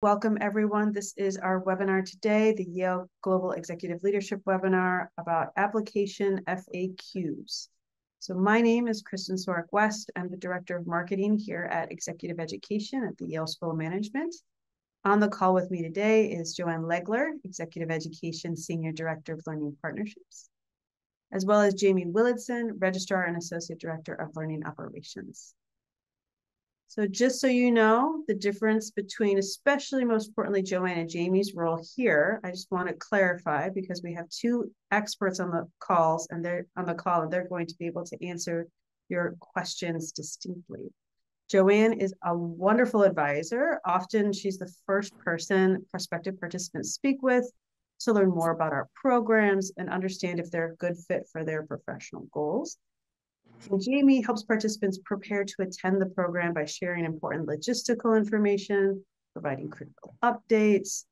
Welcome everyone. This is our webinar today, the Yale Global Executive Leadership webinar about application FAQs. So my name is Kristen Sorick-West. I'm the Director of Marketing here at Executive Education at the Yale School of Management. On the call with me today is Joanne Legler, Executive Education Senior Director of Learning Partnerships, as well as Jamie Willardson, Registrar and Associate Director of Learning Operations. So just so you know, the difference between, especially most importantly, Joanne and Jamie's role here, I just want to clarify because we have two experts on the calls and they're going to be able to answer your questions distinctly. Joanne is a wonderful advisor. Often she's the first person prospective participants speak with to learn more about our programs and understand if they're a good fit for their professional goals. And Jamie helps participants prepare to attend the program by sharing important logistical information, providing critical updates,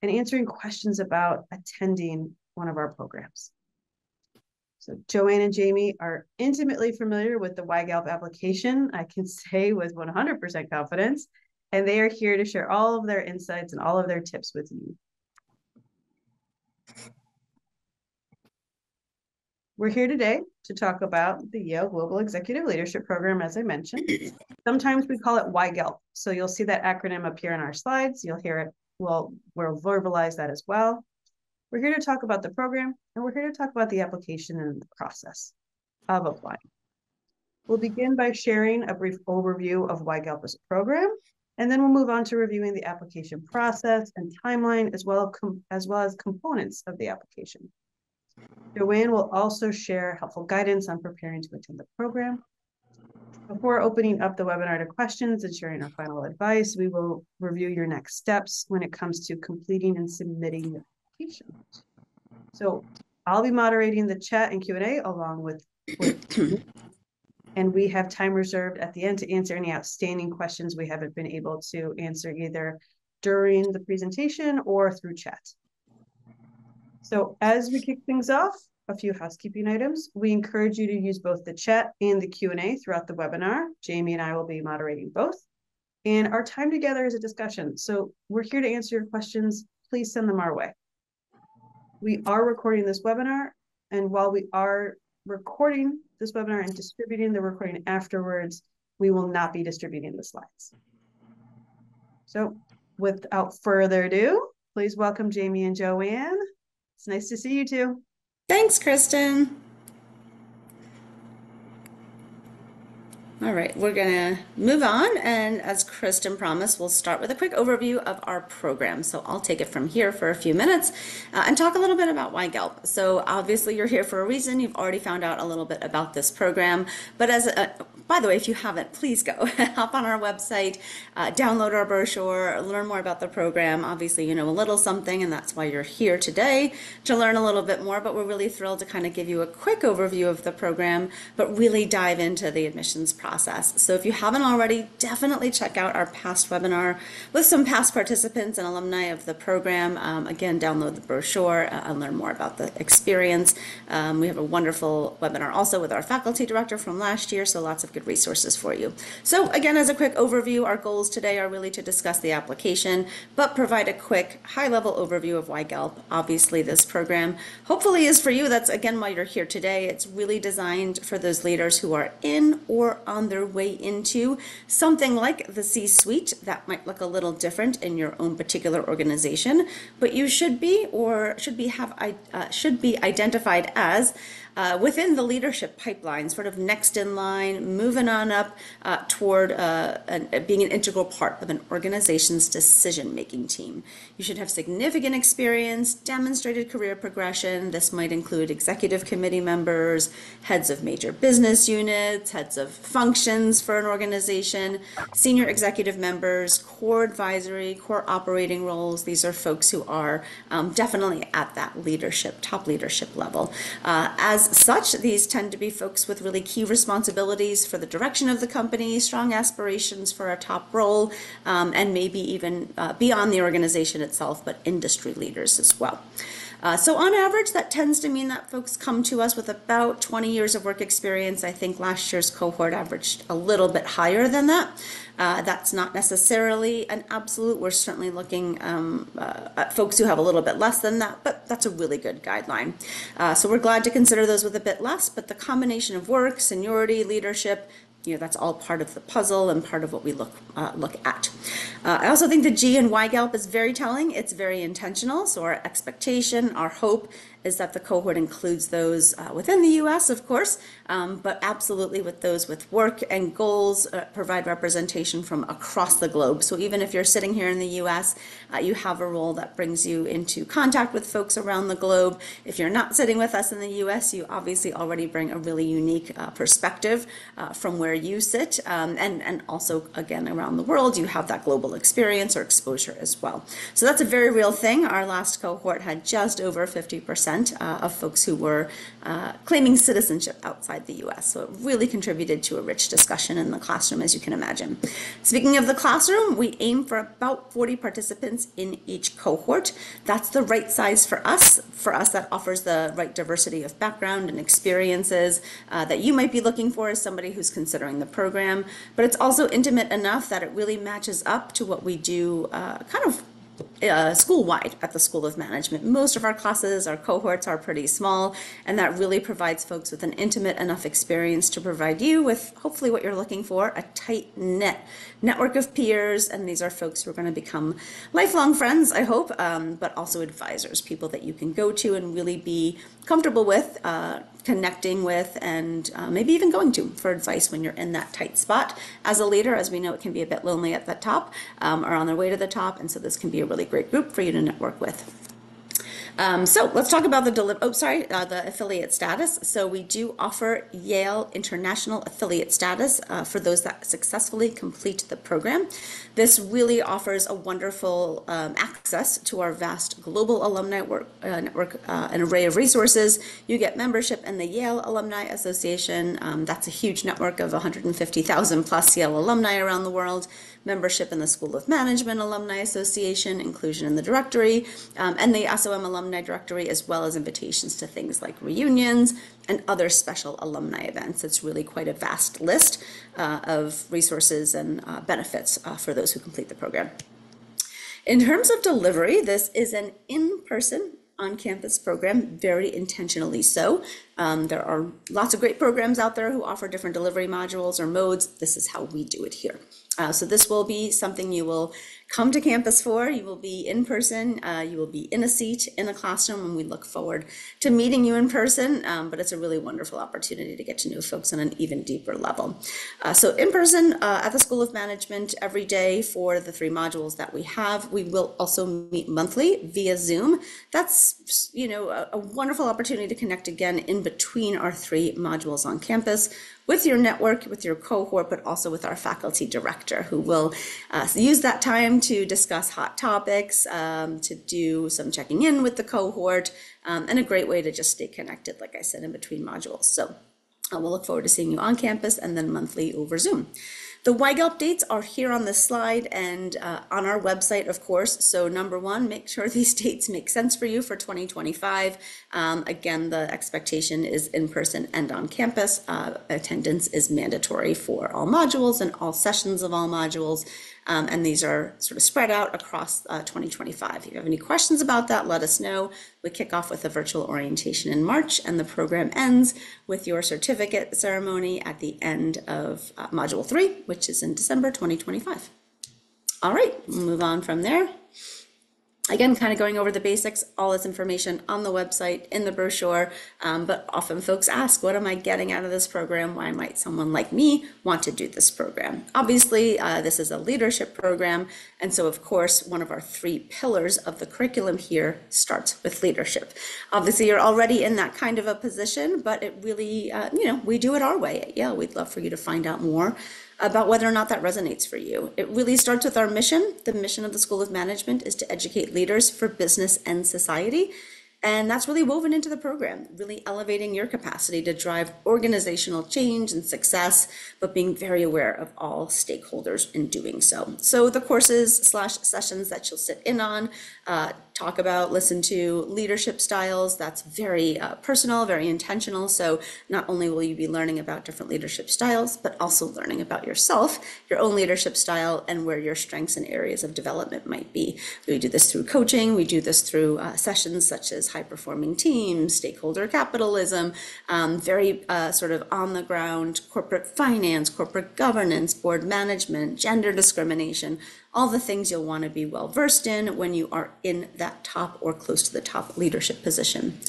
and answering questions about attending one of our programs. So Joanne and Jamie are intimately familiar with the YGELP application, I can say with 100% confidence, and they are here to share all of their insights and all of their tips with you. We're here today to talk about the Yale Global Executive Leadership Program, as I mentioned. Sometimes we call it YGELP. So you'll see that acronym appear in our slides. You'll hear it. We'll verbalize that as well. We're here to talk about the program, and we're here to talk about the application and the process of applying. We'll begin by sharing a brief overview of YGELP as a program, and then we'll move on to reviewing the application process and timeline, as well as components of the application. Joanne will also share helpful guidance on preparing to attend the program. Before opening up the webinar to questions and sharing our final advice, we will review your next steps when it comes to completing and submitting the application. So I'll be moderating the chat and Q&A along with and we have time reserved at the end to answer any outstanding questions we haven't been able to answer either during the presentation or through chat. So as we kick things off, a few housekeeping items. We encourage you to use both the chat and the Q&A throughout the webinar. Jamie and I will be moderating both. And our time together is a discussion. So we're here to answer your questions. Please send them our way. We are recording this webinar. And while we are recording this webinar and distributing the recording afterwards, we will not be distributing the slides. So without further ado, please welcome Jamie and Joanne. It's nice to see you two. Thanks, Kristen. All right, we're going to move on, and as Kristen promised, we'll start with a quick overview of our program. So I'll take it from here for a few minutes and talk a little bit about YGELP. So obviously you're here for a reason. You've already found out a little bit about this program, but by the way, if you haven't, please go hop on our website, download our brochure, learn more about the program. Obviously, you know a little something, and that's why you're here today, to learn a little bit more, but we're really thrilled to kind of give you a quick overview of the program, but really dive into the admissions process. So if you haven't already, definitely check out our past webinar with some past participants and alumni of the program. Again, download the brochure and learn more about the experience. We have a wonderful webinar also with our faculty director from last year, so lots of good resources for you. So again, as a quick overview, our goals today are really to discuss the application, but provide a quick high-level overview of YGELP. Obviously, this program hopefully is for you. That's again why you're here today. It's really designed for those leaders who are in or on their way into something like the C-suite. That might look a little different in your own particular organization, but you should be identified as within the leadership pipeline, sort of next in line, moving on up toward being an integral part of an organization's decision-making team. You should have significant experience, demonstrated career progression. This might include executive committee members, heads of major business units, heads of functions for an organization, senior executive members, core advisory, core operating roles. These are folks who are definitely at that leadership, top leadership level. As such, these tend to be folks with really key responsibilities for the direction of the company, strong aspirations for a top role, and maybe even beyond the organization itself, but industry leaders as well. So on average, that tends to mean that folks come to us with about 20 years of work experience. I think last year's cohort averaged a little bit higher than that. That's not necessarily an absolute. We're certainly looking at folks who have a little bit less than that, but that's a really good guideline. So we're glad to consider those with a bit less, but the combination of work, seniority, leadership, that's all part of the puzzle and part of what we look at. I also think the G in YGELP is very telling. It's very intentional. So our expectation, our hope is that the cohort includes those within the U.S., of course, but absolutely with those with work and goals, provide representation from across the globe. So even if you're sitting here in the U.S., you have a role that brings you into contact with folks around the globe. If you're not sitting with us in the U.S., you obviously already bring a really unique perspective from where you sit, and also, again, around the world, you have that global experience or exposure as well. So that's a very real thing. Our last cohort had just over 50% of folks who were claiming citizenship outside the U.S. So it really contributed to a rich discussion in the classroom, as you can imagine. Speaking of the classroom, we aim for about 40 participants in each cohort. That's the right size for us. For us, that offers the right diversity of background and experiences that you might be looking for as somebody who's considering the program. But it's also intimate enough that it really matches up to what we do kind of school-wide at the School of Management. Most of our classes, our cohorts are pretty small, and that really provides folks with an intimate enough experience to provide you with hopefully what you're looking for, a tight-knit network of peers, and these are folks who are going to become lifelong friends, I hope, but also advisors, people that you can go to and really be comfortable with, connecting with, and maybe even going to for advice when you're in that tight spot. As a leader, as we know, it can be a bit lonely at the top or on their way to the top, and so this can be a really great group for you to network with. So let's talk about the affiliate status. So we do offer Yale International Affiliate status for those that successfully complete the program. This really offers a wonderful access to our vast global alumni network, an array of resources. You get membership in the Yale Alumni Association. That's a huge network of 150,000 plus Yale alumni around the world. Membership in the School of Management Alumni Association, inclusion in the directory, and the SOM Alumni Directory, as well as invitations to things like reunions and other special alumni events. It's really quite a vast list of resources and benefits for those who complete the program. In terms of delivery, this is an in-person on-campus program, very intentionally so. There are lots of great programs out there who offer different delivery modules or modes. This is how we do it here. So this will be something you will come to campus for. You will be in person. You will be in a seat in a classroom, and we look forward to meeting you in person. But it's a really wonderful opportunity to get to know folks on an even deeper level. So in person at the School of Management every day for the 3 modules that we have. We will also meet monthly via Zoom. That's a wonderful opportunity to connect again in between our 3 modules on campus, with your network, with your cohort, but also with our faculty director, who will use that time to discuss hot topics, to do some checking in with the cohort, and a great way to just stay connected, like I said, in between modules. So we'll look forward to seeing you on campus and then monthly over Zoom. The YGELP dates are here on this slide and on our website, of course. So number 1, make sure these dates make sense for you for 2025. Again, the expectation is in person and on campus. Attendance is mandatory for all modules and all sessions of all modules. And these are sort of spread out across 2025. If you have any questions about that, let us know. We kick off with a virtual orientation in March, and the program ends with your certificate ceremony at the end of Module 3, which is in December 2025. All right, we'll move on from there. Again, kind of going over the basics, all this information on the website, in the brochure, but often folks ask, what am I getting out of this program? Why might someone like me want to do this program? Obviously, this is a leadership program, and so of course, one of our 3 pillars of the curriculum here starts with leadership. Obviously, you're already in that kind of a position, but it really, we do it our way at Yale. We'd love for you to find out more about whether or not that resonates for you. It really starts with our mission. The mission of the School of Management is to educate leaders for business and society. And that's really woven into the program, really elevating your capacity to drive organizational change and success, but being very aware of all stakeholders in doing so. So the courses/sessions that you'll sit in on, talk about, listen to leadership styles. That's very personal, very intentional. So not only will you be learning about different leadership styles, but also learning about yourself, your own leadership style, and where your strengths and areas of development might be. We do this through coaching. We do this through sessions such as high-performing teams, stakeholder capitalism, very sort of on-the-ground corporate finance, corporate governance, board management, gender discrimination, all the things you'll want to be well versed in when you are in that top or close to the top leadership position.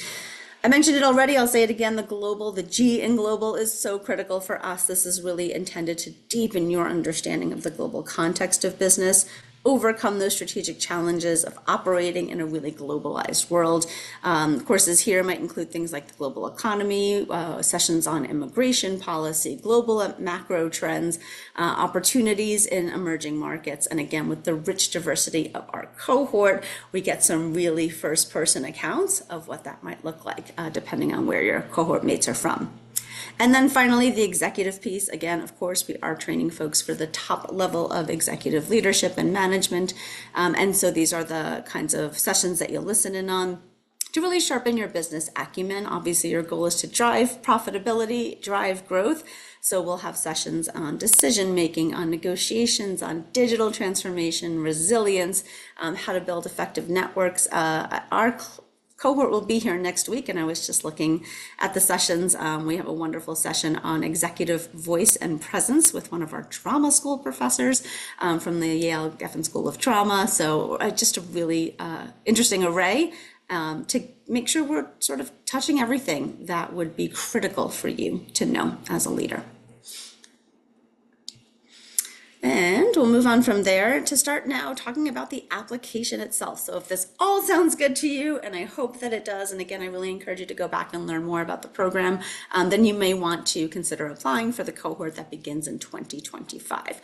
I mentioned it already, I'll say it again, the G in global is so critical for us. This is really intended to deepen your understanding of the global context of business, overcome those strategic challenges of operating in a really globalized world. Courses here might include things like the global economy, sessions on immigration policy, global macro trends, opportunities in emerging markets. And again, with the rich diversity of our cohort, we get some really first-person accounts of what that might look like, depending on where your cohort mates are from. And then finally, the executive piece. Again, of course, we are training folks for the top level of executive leadership and management. And so these are the kinds of sessions that you'll listen in on to really sharpen your business acumen. Obviously, your goal is to drive profitability, drive growth. So we'll have sessions on decision-making, on negotiations, on digital transformation, resilience, how to build effective networks. Our cohort will be here next week, and I was just looking at the sessions. We have a wonderful session on executive voice and presence with one of our drama school professors from the Yale Geffen School of Drama. So just a really interesting array to make sure we're sort of touching everything that would be critical for you to know as a leader. And we'll move on from there to start now talking about the application itself. So if this all sounds good to you, and I hope that it does, and again, I really encourage you to go back and learn more about the program, then you may want to consider applying for the cohort that begins in 2025.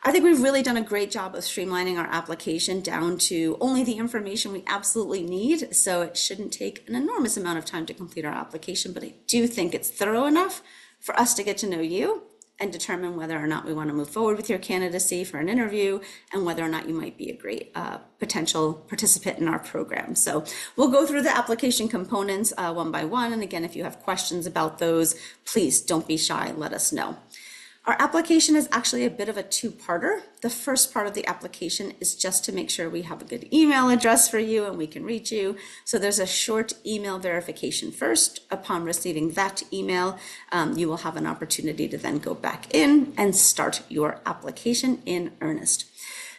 I think we've really done a great job of streamlining our application down to only the information we absolutely need. So it shouldn't take an enormous amount of time to complete our application, but I do think it's thorough enough for us to get to know you and determine whether or not we want to move forward with your candidacy for an interview and whether or not you might be a great potential participant in our program. So we'll go through the application components one by one. And again, if you have questions about those, please don't be shy, let us know. Our application is actually a bit of a two-parter. The first part of the application is just to make sure we have a good email address for you and we can reach you. So there's a short email verification first. Upon receiving that email, you will have an opportunity to then go back in and start your application in earnest.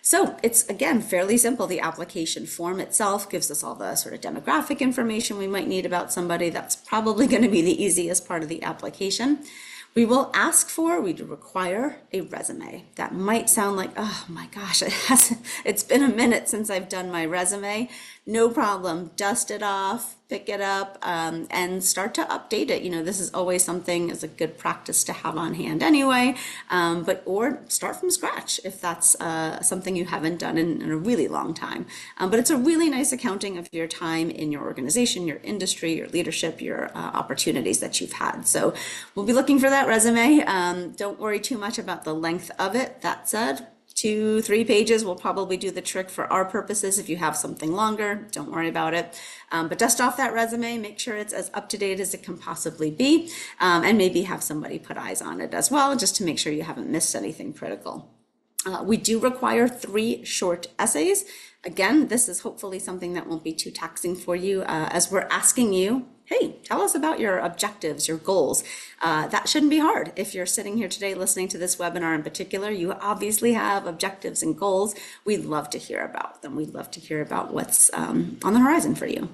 So it's, again, fairly simple. The application form itself gives us all the sort of demographic information we might need about somebody. That's probably going to be the easiest part of the application. We will require a resume. That might sound like, oh my gosh, it's been a minute since I've done my resume. No problem, dust it off, pick it up, and start to update it. You know, this is always something as a good practice to have on hand anyway, or start from scratch if that's something you haven't done in a really long time. But it's a really nice accounting of your time in your organization, your industry, your leadership, your opportunities that you've had. So we'll be looking for that resume. Don't worry too much about the length of it. That said, 2-3 pages will probably do the trick for our purposes. If you have something longer, don't worry about it. But dust off that resume, make sure it's as up-to-date as it can possibly be, and maybe have somebody put eyes on it as well, just to make sure you haven't missed anything critical. We do require 3 short essays. Again, this is hopefully something that won't be too taxing for you, as we're asking you, hey, tell us about your objectives, your goals. That shouldn't be hard. If you're sitting here today listening to this webinar in particular, you obviously have objectives and goals. We'd love to hear about them. We'd love to hear about what's on the horizon for you.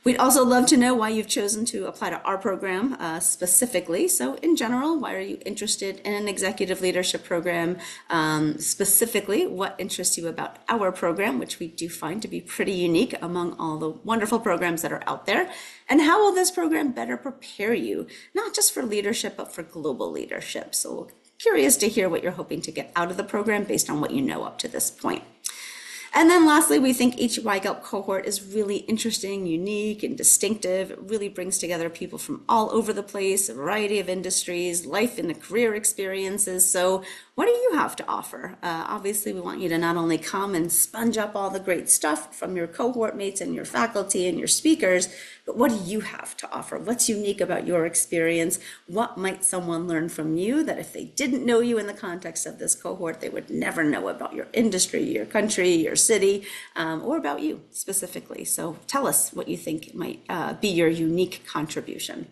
We'd also love to know why you've chosen to apply to our program specifically. So in general, why are you interested in an executive leadership program? Specifically, what interests you about our program, which we do find to be pretty unique among all the wonderful programs that are out there? And how will this program better prepare you, not just for leadership, but for global leadership? So curious to hear what you're hoping to get out of the program based on what you know up to this point. And then lastly, we think each YGELP cohort is really interesting, unique, and distinctive. It really brings together people from all over the place, a variety of industries, life and career experiences. So what do you have to offer? Obviously, we want you to not only come and sponge up all the great stuff from your cohort mates and your faculty and your speakers, but what do you have to offer? What's unique about your experience? What might someone learn from you that if they didn't know you in the context of this cohort, they would never know about your industry, your country, your city, or about you specifically? So tell us what you think might be your unique contribution.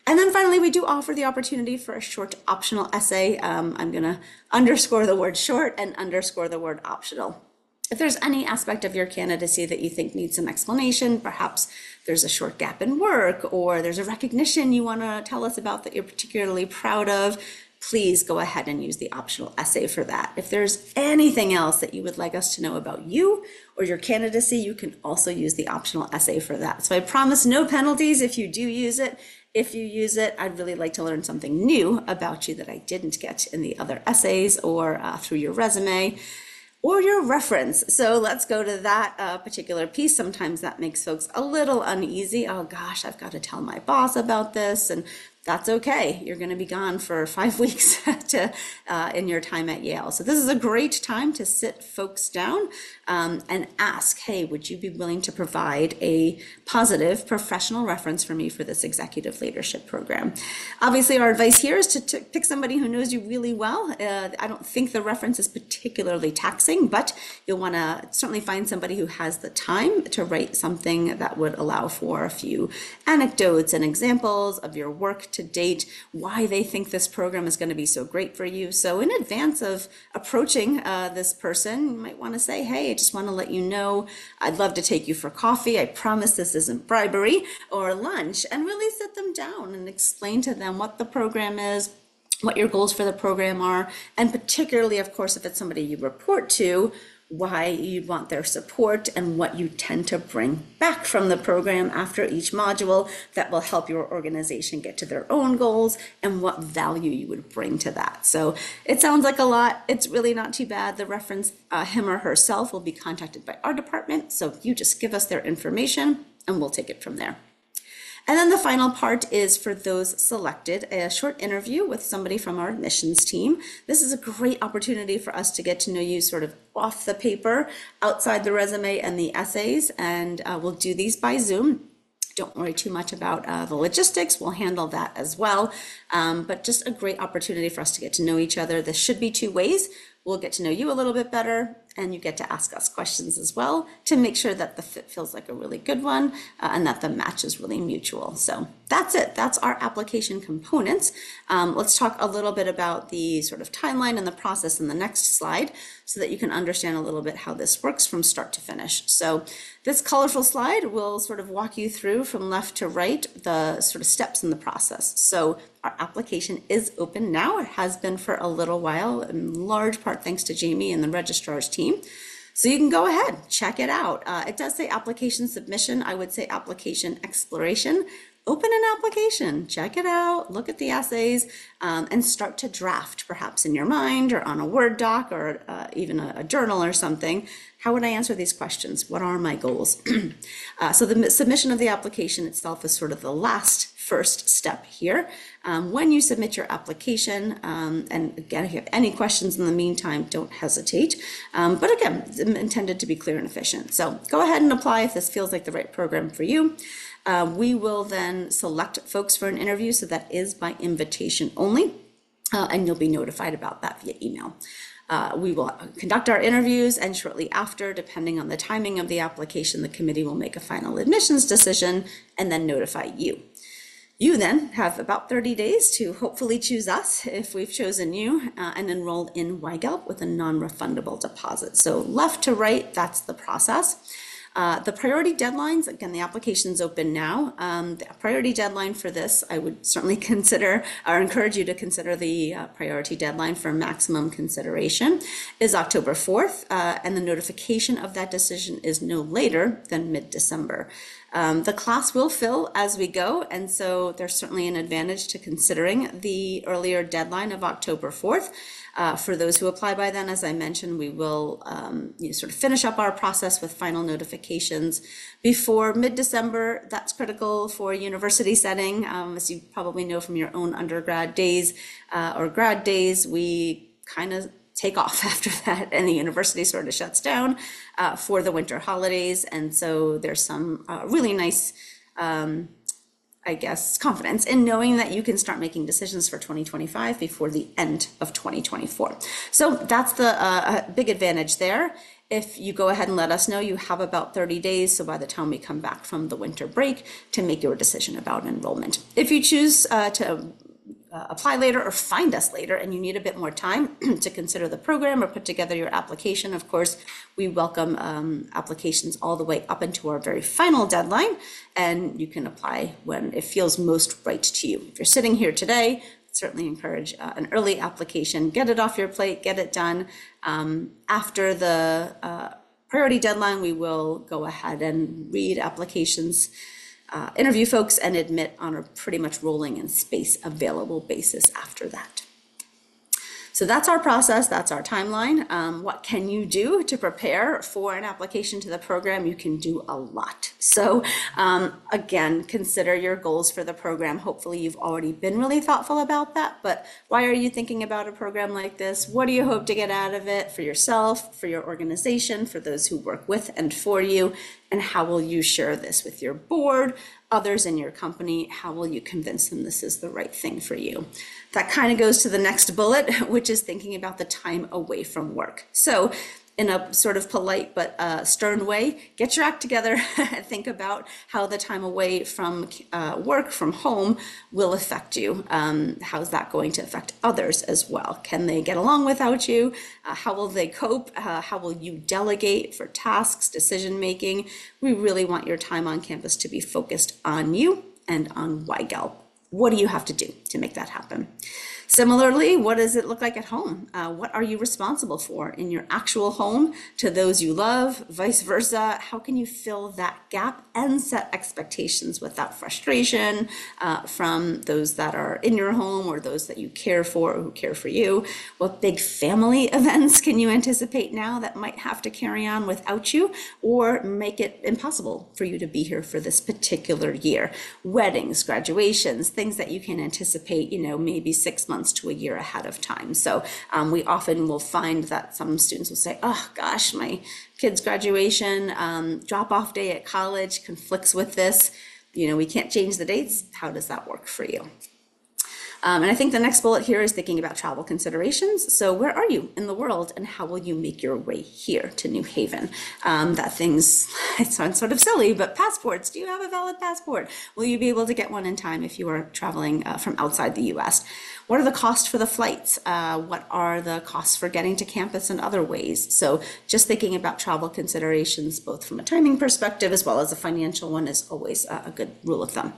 And then finally, we do offer the opportunity for a short optional essay. I'm going to underscore the word short and underscore the word optional. If there's any aspect of your candidacy that you think needs some explanation, perhaps there's a short gap in work, or there's a recognition you want to tell us about that you're particularly proud of, please go ahead and use the optional essay for that. If there's anything else that you would like us to know about you or your candidacy, you can also use the optional essay for that. So I promise no penalties if you do use it. If you use it, I'd really like to learn something new about you that I didn't get in the other essays or through your resume or your reference. So let's go to that particular piece. Sometimes that makes folks a little uneasy. Oh gosh, I've got to tell my boss about this, and that's okay. You're going to be gone for 5 weeks in your time at Yale. So this is a great time to sit folks down and ask, hey, would you be willing to provide a positive professional reference for me for this executive leadership program? Obviously, our advice here is to pick somebody who knows you really well. I don't think the reference is particularly taxing, but you'll want to certainly find somebody who has the time to write something that would allow for a few anecdotes and examples of your work to date, why they think this program is going to be so great for you. So in advance of approaching this person, you might want to say, hey, I just want to let you know, I'd love to take you for coffee. I promise this isn't bribery, or lunch, and really sit them down and explain to them what the program is, what your goals for the program are, and particularly, of course, if it's somebody you report to, why you want their support and what you tend to bring back from the program after each module that will help your organization get to their own goals and what value you would bring to that. So it sounds like a lot. It's really not too bad. The reference, him or herself, will be contacted by our department. So you just give us their information and we'll take it from there. And then the final part is for those selected, a short interview with somebody from our admissions team. This is a great opportunity for us to get to know you sort of off the paper, outside the resume and the essays, and we'll do these by Zoom. Don't worry too much about the logistics. We'll handle that as well. But just a great opportunity for us to get to know each other. This should be 2 ways. We'll get to know you a little bit better, and you get to ask us questions as well to make sure that the fit feels like a really good one and that the match is really mutual. So that's it. That's our application components. Let's talk a little bit about the sort of timeline and the process in the next slide so that you can understand a little bit how this works from start to finish. So this colorful slide will sort of walk you through from left to right the sort of steps in the process. So our application is open now. It has been for a little while, in large part thanks to Jamie and the registrar's team. So you can go ahead, check it out. It does say application submission. I would say application exploration. Open an application, check it out, look at the essays, and start to draft, perhaps in your mind or on a Word doc or even a journal or something. How would I answer these questions? What are my goals? So the submission of the application itself is sort of the first step here. When you submit your application, and again, if you have any questions in the meantime, don't hesitate. But again, it's intended to be clear and efficient. So go ahead and apply if this feels like the right program for you. We will then select folks for an interview, so that is by invitation only, and you'll be notified about that via email. We will conduct our interviews, and shortly after, depending on the timing of the application, the committee will make a final admissions decision and then notify you. You then have about 30 days to hopefully choose us if we've chosen you and enroll in YGELP with a non-refundable deposit. So left to right, that's the process. The priority deadlines, again, the application's open now. The priority deadline for this, I would certainly consider or encourage you to consider the priority deadline for maximum consideration is October 4th, and the notification of that decision is no later than mid-December. The class will fill as we go, and so there's certainly an advantage to considering the earlier deadline of October 4th. For those who apply by then, as I mentioned, we will sort of finish up our process with final notifications before mid-December. That's critical for university setting. As you probably know from your own undergrad days or grad days, we kind of take off after that, and the university sort of shuts down for the winter holidays. And so there's some really nice I guess, confidence in knowing that you can start making decisions for 2025 before the end of 2024. So that's the big advantage there. If you go ahead and let us know, you have about 30 days. So by the time we come back from the winter break to make your decision about enrollment. If you choose to apply later or find us later and you need a bit more time to consider the program or put together your application, of course, we welcome applications all the way up into our very final deadline, and you can apply when it feels most right to you. If you're sitting here today, certainly encourage an early application, get it off your plate, get it done. After the priority deadline, we will go ahead and read applications, interview folks, and admit on a pretty much rolling and space available basis after that. So that's our process, that's our timeline. What can you do to prepare for an application to the program? You can do a lot. So again, consider your goals for the program. Hopefully you've already been really thoughtful about that, but why are you thinking about a program like this? What do you hope to get out of it for yourself, for your organization, for those who work with and for you? And how will you share this with your board, others in your company? How will you convince them this is the right thing for you? That kind of goes to the next bullet, which is thinking about the time away from work. So in a sort of polite but stern way, get your act together and think about how the time away from work, from home, will affect you. How's that going to affect others as well? Can they get along without you? How will they cope? How will you delegate for tasks, decision making? We really want your time on campus to be focused on you and on YGELP. What do you have to do to make that happen? Similarly, what does it look like at home? What are you responsible for in your actual home to those you love, vice versa? How can you fill that gap and set expectations without frustration from those that are in your home or those that you care for or who care for you? What big family events can you anticipate now that might have to carry on without you or make it impossible for you to be here for this particular year? Weddings, graduations, things that you can anticipate, maybe 6 months to a year ahead of time. So we often will find that some students will say, oh gosh, my kid's graduation drop-off day at college conflicts with this. We can't change the dates. How does that work for you? And I think the next bullet here is thinking about travel considerations. So where are you in the world and how will you make your way here to New Haven? It sounds sort of silly, but passports, do you have a valid passport? Will you be able to get one in time if you are traveling from outside the US? What are the costs for the flights? What are the costs for getting to campus in other ways? So just thinking about travel considerations, both from a timing perspective as well as a financial one, is always a good rule of thumb.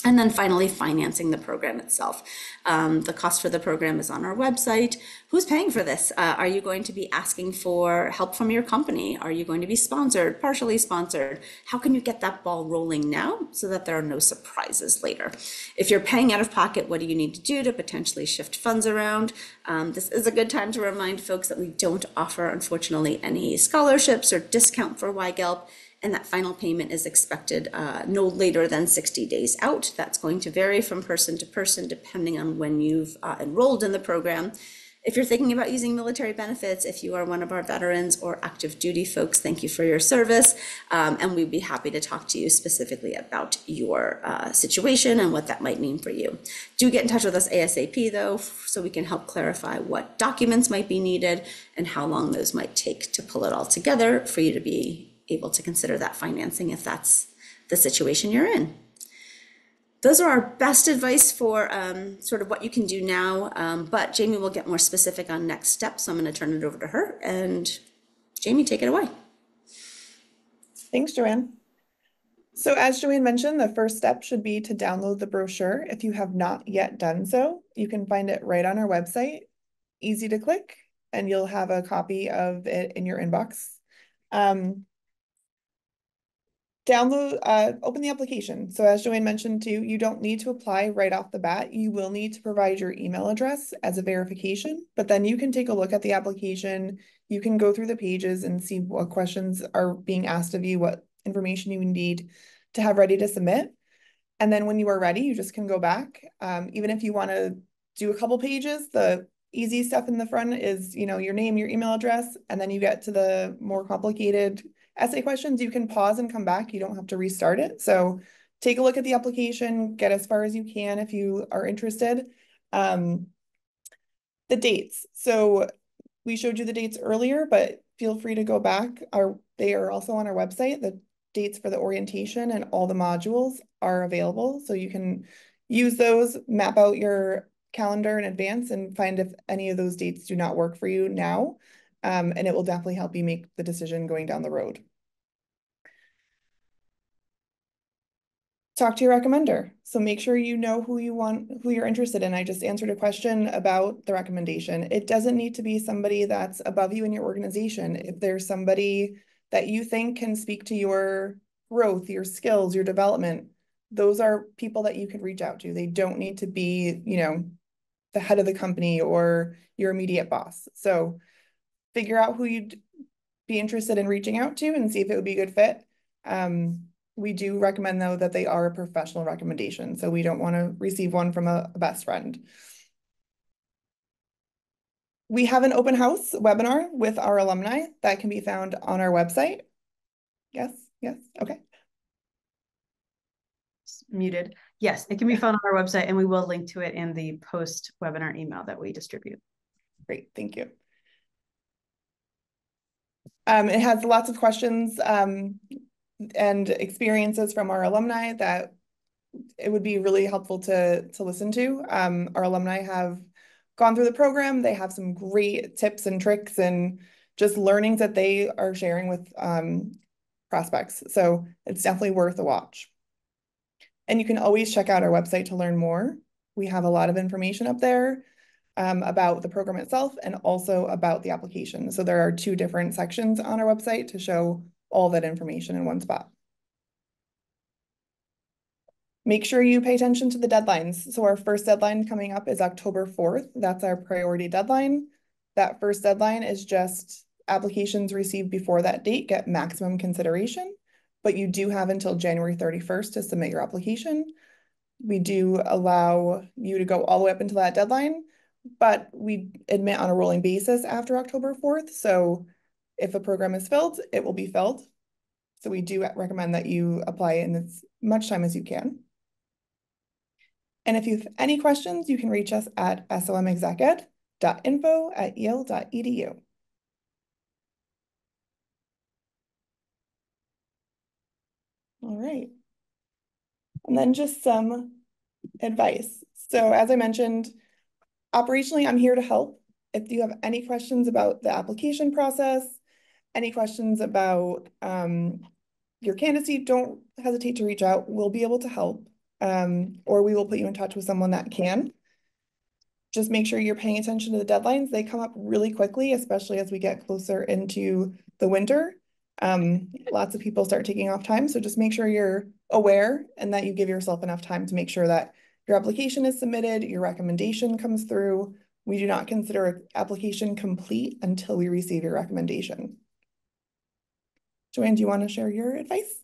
And then finally, financing the program itself. The cost for the program is on our website. Who's paying for this? Are you going to be asking for help from your company? Are you going to be sponsored, partially sponsored? How can you get that ball rolling now so that there are no surprises later? If you're paying out of pocket, what do you need to do to potentially shift funds around? This is a good time to remind folks that we don't offer, unfortunately, any scholarships or discount for YGELP. And that final payment is expected no later than 60 days out. That's going to vary from person to person depending on when you've enrolled in the program. If you're thinking about using military benefits, if you are one of our veterans or active duty folks, thank you for your service. And we'd be happy to talk to you specifically about your situation and what that might mean for you. Do get in touch with us ASAP though, so we can help clarify what documents might be needed and how long those might take to pull it all together for you to be able to consider that financing if that's the situation you're in. Those are our best advice for sort of what you can do now, but Jamie will get more specific on next steps, so I'm going to turn it over to her. And Jamie, take it away. Thanks, Joanne. So as Joanne mentioned, the first step should be to download the brochure. If you have not yet done so, you can find it right on our website. Easy to click, and you'll have a copy of it in your inbox. open the application. So as Joanne mentioned too, you don't need to apply right off the bat. You will need to provide your email address as a verification, but then you can take a look at the application. You can go through the pages and see what questions are being asked of you, what information you need to have ready to submit. And then when you are ready, you just can go back. Even if you want to do a couple pages, the easy stuff in the front is, your name, your email address, and then you get to the more complicated essay questions, you can pause and come back. You don't have to restart it. So take a look at the application, get as far as you can if you are interested. The dates. So we showed you the dates earlier, but feel free to go back. They are also on our website. The dates for the orientation and all the modules are available. So you can use those, map out your calendar in advance and find if any of those dates do not work for you now. And it will definitely help you make the decision going down the road. Talk to your recommender. So make sure you know who you're interested in. I just answered a question about the recommendation. It doesn't need to be somebody that's above you in your organization. If there's somebody that you think can speak to your growth, your skills, your development, those are people that you can reach out to. They don't need to be, the head of the company or your immediate boss. So figure out who you'd be interested in reaching out to and see if it would be a good fit. We do recommend, though, that they are a professional recommendation. So we don't want to receive one from a best friend. We have an open house webinar with our alumni that can be found on our website. Yes, okay. Muted. Yes, it can be found on our website, and we will link to it in the post-webinar email that we distribute. Great, thank you. It has lots of questions and experiences from our alumni that it would be really helpful to listen to. Our alumni have gone through the program. They have some great tips and tricks and just learnings that they are sharing with prospects. So it's definitely worth a watch. And you can always check out our website to learn more. We have a lot of information up there about the program itself and also about the application. So there are 2 different sections on our website to show all that information in one spot. Make sure you pay attention to the deadlines. So our first deadline coming up is October 4th. That's our priority deadline. That first deadline is just applications received before that date get maximum consideration, but you do have until January 31st to submit your application. We do allow you to go all the way up until that deadline, but we admit on a rolling basis after October 4th. So if a program is filled, it will be filled. So we do recommend that you apply in as much time as you can. And if you have any questions, you can reach us at somexeced.info@yale.edu. All right. And then just some advice. So as I mentioned, operationally, I'm here to help. If you have any questions about the application process, any questions about your candidacy, don't hesitate to reach out. We'll be able to help, or we will put you in touch with someone that can. Just make sure you're paying attention to the deadlines. They come up really quickly, especially as we get closer into the winter. Lots of people start taking off time, so just make sure you're aware and that you give yourself enough time to make sure that your application is submitted, your recommendation comes through. We do not consider an application complete until we receive your recommendation. Joanne, do you want to share your advice?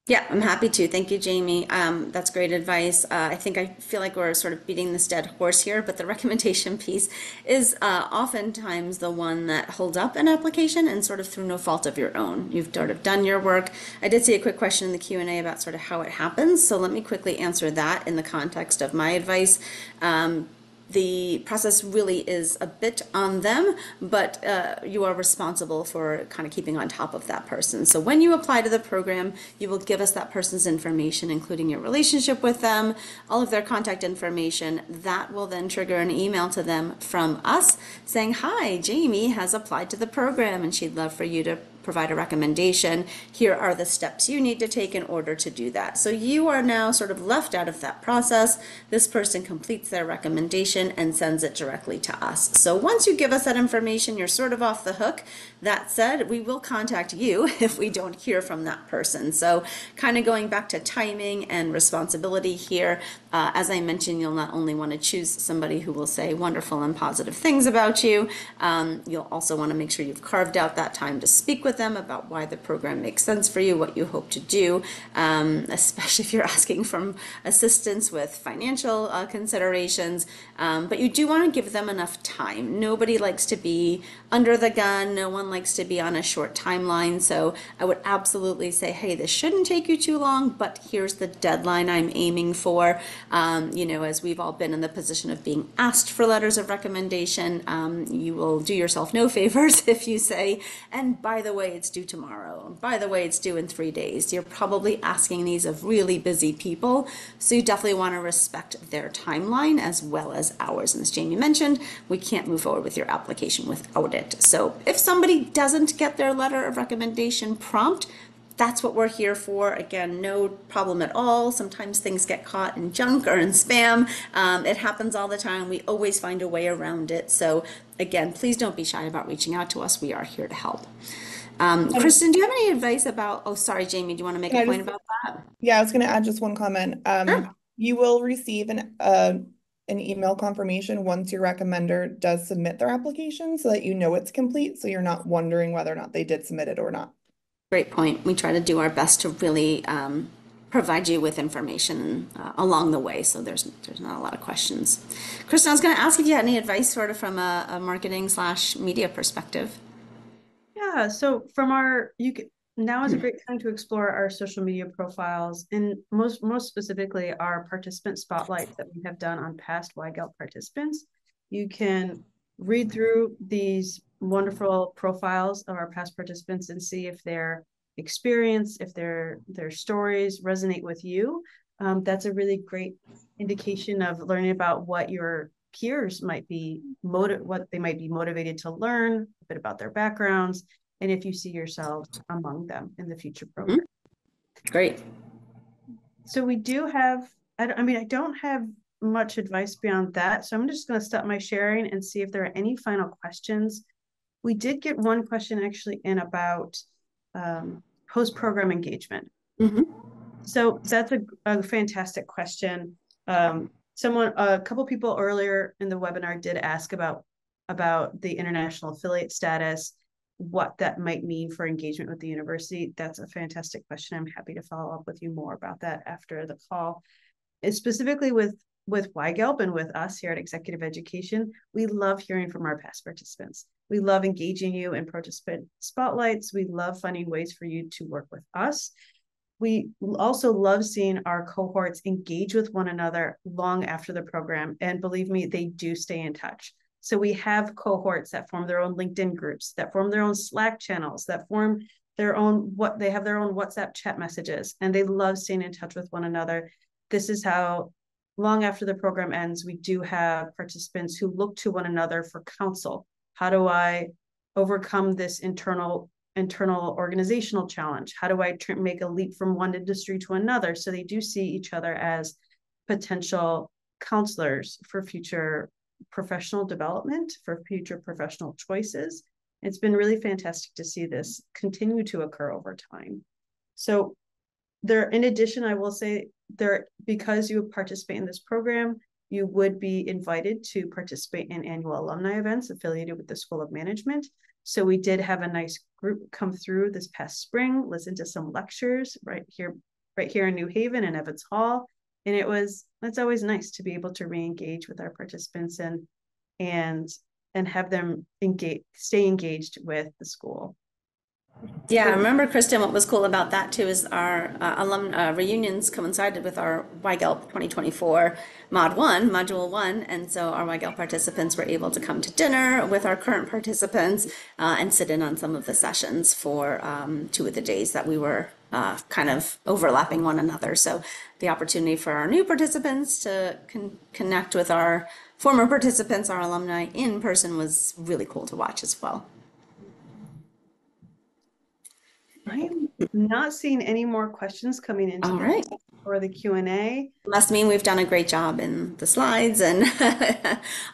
Yeah, I'm happy to. Thank you, Jamie. That's great advice. I feel like we're sort of beating this dead horse here, but the recommendation piece is oftentimes the one that holds up an application and sort of through no fault of your own. You've sort of done your work. I did see a quick question in the Q&A about sort of how it happens. So let me quickly answer that in the context of my advice. The process really is a bit on them, but you are responsible for kind of keeping on top of that person. So when you apply to the program, you will give us that person's information, including your relationship with them, all of their contact information. That will then trigger an email to them from us saying, hi, Jamie has applied to the program and she'd love for you to provide a recommendation. Here are the steps you need to take in order to do that. So you are now sort of left out of that process. This person completes their recommendation and sends it directly to us. So once you give us that information, you're sort of off the hook. That said, we will contact you if we don't hear from that person. So kind of going back to timing and responsibility here, as I mentioned, you'll not only want to choose somebody who will say wonderful and positive things about you, you'll also want to make sure you've carved out that time to speak with them about why the program makes sense for you, what you hope to do, especially if you're asking for assistance with financial considerations. But you do want to give them enough time. Nobody likes to be under the gun. No one likes to be on a short timeline. So I would absolutely say, hey, this shouldn't take you too long, but here's the deadline I'm aiming for. You know, as we've all been in the position of being asked for letters of recommendation, you will do yourself no favors if you say, and by the way, it's due tomorrow. By the way, it's due in 3 days. You're probably asking these of really busy people. So you definitely want to respect their timeline as well as ours. And as Jamie mentioned, we can't move forward with your application without it. So if somebody doesn't get their letter of recommendation prompt, that's what we're here for. Again, no problem at all. Sometimes things get caught in junk or in spam. It happens all the time. We always find a way around it. So again, please don't be shy about reaching out to us. We are here to help. Kristen, do you have any advice about, oh, sorry, Jamie, do you want to make a point about that? Yeah, I was going to add just one comment. Sure. You will receive an email confirmation once your recommender does submit their application so that you know it's complete, so you're not wondering whether or not they did submit it or not. Great point. We try to do our best to really provide you with information along the way, so there's not a lot of questions. Kristen, I was going to ask if you had any advice sort of from a marketing/media perspective. Yeah, so from now is a great time to explore our social media profiles, and most specifically our participant spotlights that we have done on past YGELP participants. You can read through these wonderful profiles of our past participants and see if their experience, if their stories resonate with you. That's a really great indication of learning about what your peers might be what they might be motivated to learn, a bit about their backgrounds, and if you see yourselves among them in the future program. Great. So we do have, I don't have much advice beyond that. So I'm just going to stop my sharing and see if there are any final questions. We did get one question actually in about post-program engagement. So that's a fantastic question. A couple people earlier in the webinar did ask about the international affiliate status, what that might mean for engagement with the university. That's a fantastic question. I'm happy to follow up with you more about that after the call. And specifically with YGELP and with us here at Executive Education, we love hearing from our past participants. We love engaging you in participant spotlights. We love finding ways for you to work with us. We also love seeing our cohorts engage with one another long after the program. And believe me, they do stay in touch. So we have cohorts that form their own LinkedIn groups, that form their own Slack channels, that form their own, they have their own WhatsApp chat messages, and they love staying in touch with one another. This is how, long after the program ends, we do have participants who look to one another for counsel. How do I overcome this internal organizational challenge? How do I make a leap from one industry to another? So they do see each other as potential counselors for future professional development, for future professional choices. It's been really fantastic to see this continue to occur over time. So in addition, I will say because you participate in this program, you would be invited to participate in annual alumni events affiliated with the School of Management. So we did have a nice group come through this past spring, listen to some lectures right here in New Haven and Evans Hall. And it's always nice to be able to re-engage with our participants and have them stay engaged with the school. Yeah, I remember, Kristen, what was cool about that too is our reunions coincided with our YGELP 2024 Module 1, and so our YGELP participants were able to come to dinner with our current participants and sit in on some of the sessions for 2 of the days that we were kind of overlapping one another. So the opportunity for our new participants to connect with our former participants, our alumni in person, was really cool to watch as well. I am not seeing any more questions coming into All the right. chat or the Q&A. Must mean we've done a great job in the slides and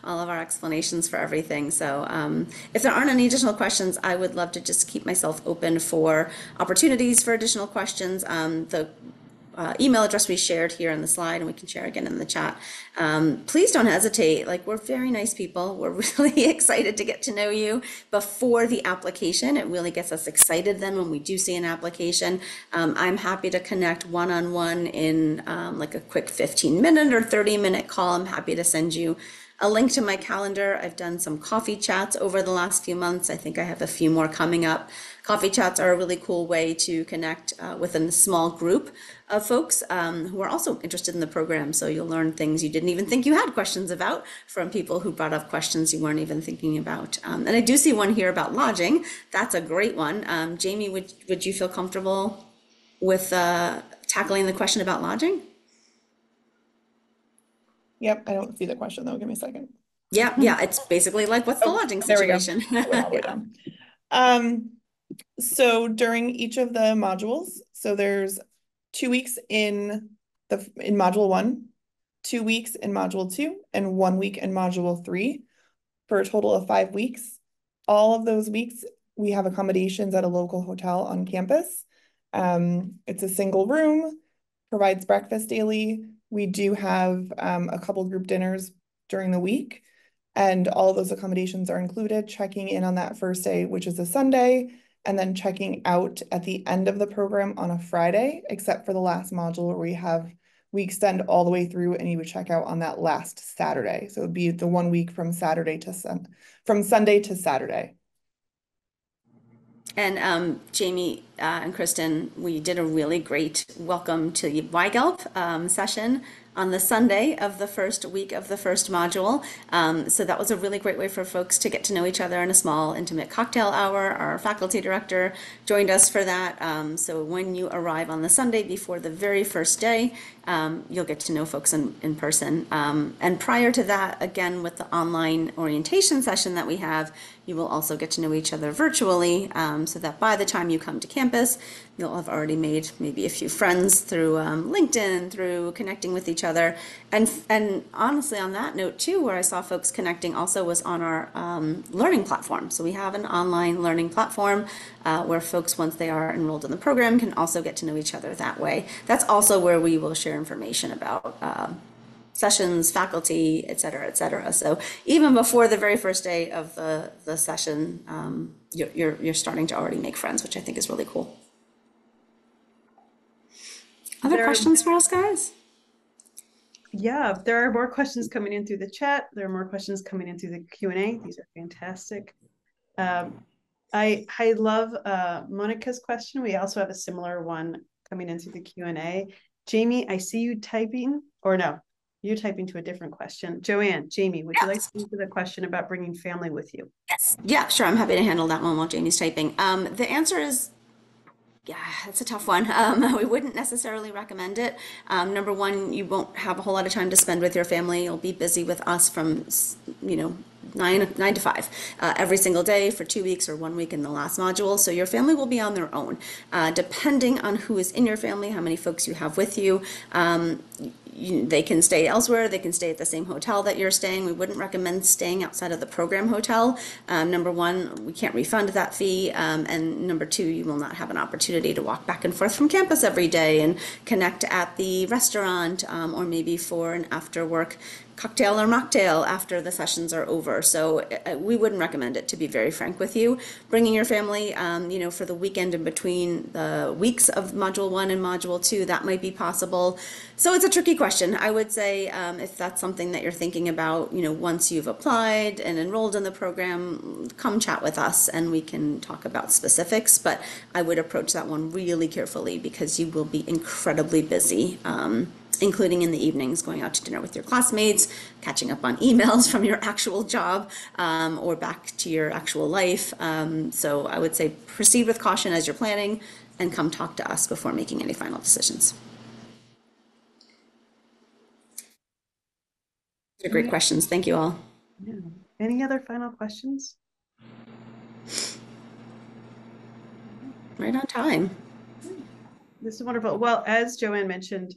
all of our explanations for everything. So if there aren't any additional questions, I would love to just keep myself open for opportunities for additional questions. The email address we shared here in the slide, and we can share again in the chat. Please don't hesitate. Like, we're very nice people. We're really excited to get to know you before the application. It really gets us excited then when we do see an application. I'm happy to connect one-on-one in like a quick 15-minute or 30-minute call. I'm happy to send you a link to my calendar. I've done some coffee chats over the last few months. I think I have a few more coming up. Coffee chats are a really cool way to connect within a small group of folks who are also interested in the program. So you'll learn things you didn't even think you had questions about from people who brought up questions you weren't even thinking about. And I do see one here about lodging. That's a great one. Jamie, would you feel comfortable with tackling the question about lodging? Yep, I don't see the question though. Give me a second. Yeah, it's basically like, what's the lodging There we go. situation? I went all the way down. So during each of the modules, so there's 2 weeks in module 1, 2 weeks in module 2, and 1 week in module 3, for a total of 5 weeks. All of those weeks, we have accommodations at a local hotel on campus. It's a single room, provides breakfast daily. We do have a couple group dinners during the week, and all of those accommodations are included, checking in on that first day, which is a Sunday, and then checking out at the end of the program on a Friday, except for the last module where we extend all the way through, and you would check out on that last Saturday. So it would be the 1 week from Sunday to Saturday. And Jamie and Kristen, we did a really great welcome to YGELP session on the Sunday of the first week of the first module. So that was a really great way for folks to get to know each other in a small, intimate cocktail hour. Our faculty director joined us for that. So when you arrive on the Sunday before the very first day, you'll get to know folks in person. And prior to that, again, with the online orientation session that we have, you will also get to know each other virtually, so that by the time you come to campus, you'll have already made maybe a few friends through LinkedIn, through connecting with each other. And honestly, on that note too, where I saw folks connecting also was on our learning platform. So we have an online learning platform where folks, once they are enrolled in the program, can also get to know each other that way. That's also where we will share information about sessions, faculty, et cetera, et cetera. So even before the very first day of the session, you're starting to already make friends, which I think is really cool. Other questions for us, guys? Yeah, there are more questions coming in through the chat. There are more questions coming in through the Q&A. These are fantastic. I love Monica's question. We also have a similar one coming in through the Q&A. Jamie, I see you typing, or no, you're typing to a different question. Joanne, Jamie, would you like to answer the question about bringing family with you? Yes. Yeah, sure. I'm happy to handle that one while Jamie's typing. The answer is, yeah, it's a tough one. We wouldn't necessarily recommend it. Number one, you won't have a whole lot of time to spend with your family. You'll be busy with us from, 9 to 5 every single day for 2 weeks or 1 week in the last module. So your family will be on their own. Depending on who is in your family, how many folks you have with you, they can stay elsewhere. They can stay at the same hotel that you're staying. We wouldn't recommend staying outside of the program hotel. Number one, we can't refund that fee. And number two, you will not have an opportunity to walk back and forth from campus every day and connect at the restaurant or maybe for an after work cocktail or mocktail after the sessions are over. So we wouldn't recommend it, to be very frank with you. Bringing your family, for the weekend in between the weeks of module 1 and module 2, that might be possible. So it's a tricky question. I would say if that's something that you're thinking about, once you've applied and enrolled in the program, come chat with us and we can talk about specifics. But I would approach that one really carefully because you will be incredibly busy. Including in the evenings, going out to dinner with your classmates, catching up on emails from your actual job, or back to your actual life. So I would say proceed with caution as you're planning and come talk to us before making any final decisions. These are great questions. Thank you all. Yeah. Any other final questions? Right on time. This is wonderful. Well, as Joanne mentioned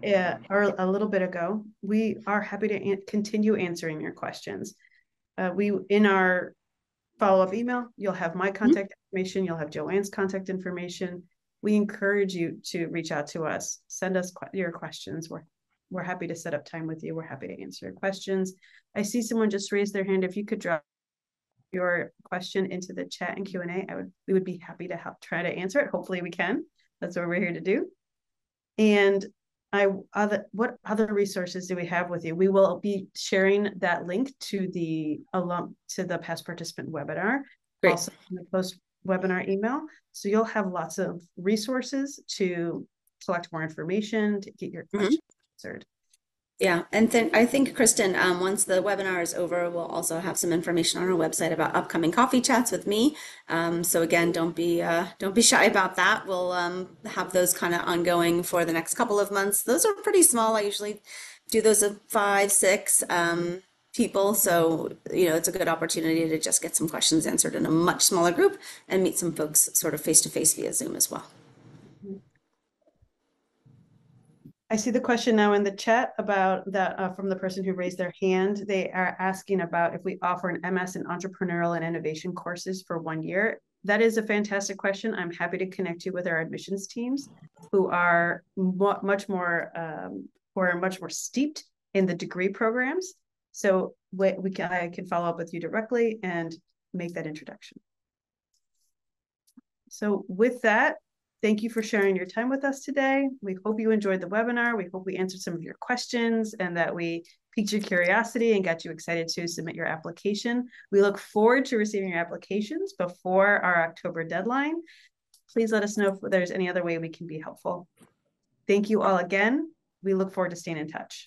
or a little bit ago, we are happy to continue answering your questions. In our follow-up email, you'll have my contact information, you'll have Joanne's contact information. We encourage you to reach out to us, send us your questions. We're happy to set up time with you. We're happy to answer your questions. I see someone just raised their hand. If you could drop your question into the chat and Q&A, we would be happy to help try to answer it. Hopefully we can. That's what we're here to do. And what other resources do we have with you? We will be sharing that link to the past participant webinar. Great. Also in the post webinar email. So you'll have lots of resources to collect more information, to get your questions answered. Yeah, and then I think, Kristen, once the webinar is over, we'll also have some information on our website about upcoming coffee chats with me. So again, don't be shy about that. We'll have those kind of ongoing for the next couple of months. Those are pretty small. I usually do those of 5, 6 people. So, it's a good opportunity to just get some questions answered in a much smaller group and meet some folks sort of face to face via Zoom as well. I see the question now in the chat about that from the person who raised their hand. They are asking about if we offer an MS in entrepreneurial and innovation courses for 1 year. That is a fantastic question. I'm happy to connect you with our admissions teams who are much more steeped in the degree programs. So I can follow up with you directly and make that introduction. So with that, thank you for sharing your time with us today. We hope you enjoyed the webinar. We hope we answered some of your questions and that we piqued your curiosity and got you excited to submit your application. We look forward to receiving your applications before our October deadline. Please let us know if there's any other way we can be helpful. Thank you all again. We look forward to staying in touch.